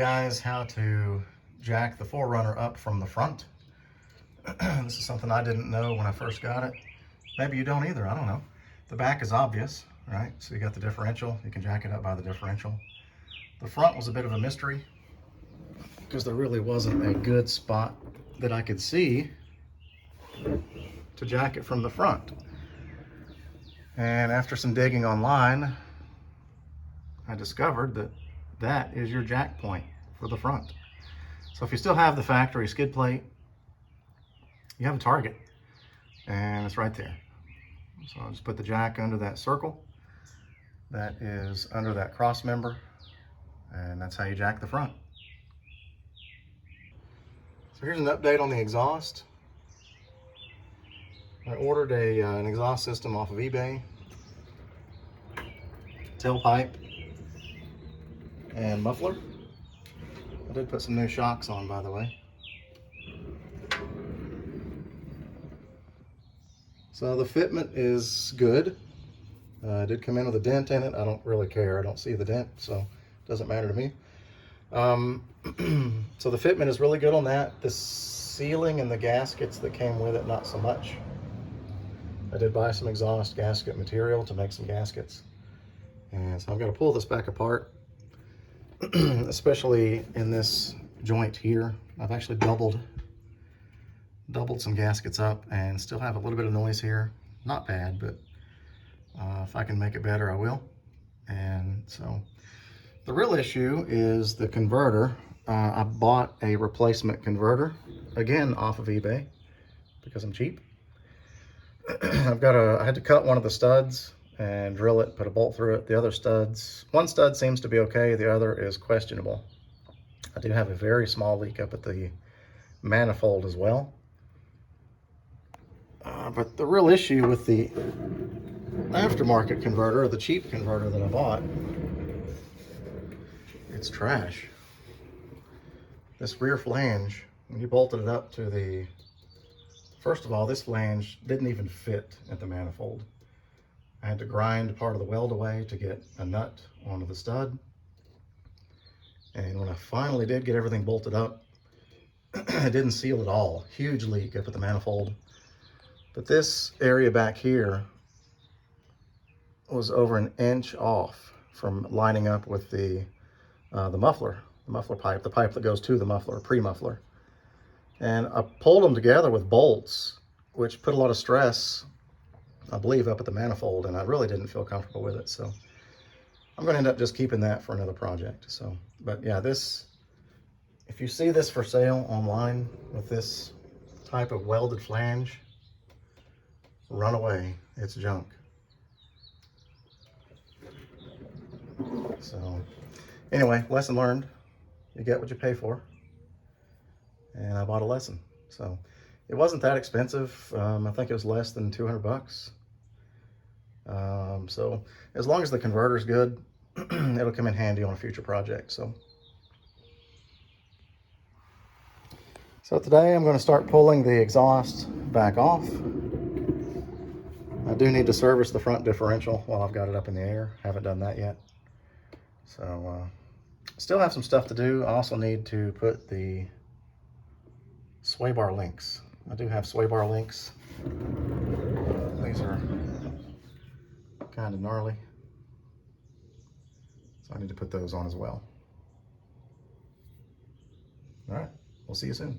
guys how to jack the 4Runner up from the front. This is something I didn't know when I first got it. Maybe you don't either, I don't know. The back is obvious, right? So you got the differential, you can jack it up by the differential. The front was a bit of a mystery because there really wasn't a good spot that I could see to jack it from the front. And after some digging online, I discovered that that is your jack point for the front. So if you still have the factory skid plate, you have a target, and it's right there. So I'll just put the jack under that circle that is under that cross member, and that's how you jack the front. So here's an update on the exhaust. I ordered an exhaust system off of eBay. Tailpipe and muffler. I did put some new shocks on, by the way. So the fitment is good. It did come in with a dent in it. I don't really care. I don't see the dent, so it doesn't matter to me. So the fitment is really good on that. The sealing and the gaskets that came with it, not so much. I did buy some exhaust gasket material to make some gaskets. And so I'm going to pull this back apart, especially in this joint here. I've actually doubled some gaskets up and still have a little bit of noise here. Not bad, but if I can make it better, I will. And so the real issue is the converter. I bought a replacement converter, again off of eBay, because I'm cheap. I had to cut one of the studs and drill it, put a bolt through it. The other studs, one stud seems to be okay, the other is questionable. I do have a very small leak up at the manifold as well. But the real issue with the aftermarket converter, the cheap converter that I bought, it's trash. This rear flange, when you bolted it up to the, first of all, this flange didn't even fit at the manifold. I had to grind part of the weld away to get a nut onto the stud. And when I finally did get everything bolted up, it didn't seal at all. Huge leak up at the manifold. But this area back here was over an inch off from lining up with the muffler pipe, the pipe that goes to the muffler, pre-muffler. And I pulled them together with bolts, which put a lot of stress, I believe, up at the manifold, and I really didn't feel comfortable with it. So I'm going to end up just keeping that for another project. So, but yeah, this, if you see this for sale online with this type of welded flange, run away. It's junk. So anyway, lesson learned. You get what you pay for. And I bought a lesson. So it wasn't that expensive. I think it was less than 200 bucks. So as long as the converter's good, it'll come in handy on a future project. So today I'm going to start pulling the exhaust back off. I do need to service the front differential while I've got it up in the air. Haven't done that yet. So still have some stuff to do. I also need to put the sway bar links. I do have sway bar links. These are kind of gnarly, so I need to put those on as well. All right, we'll see you soon.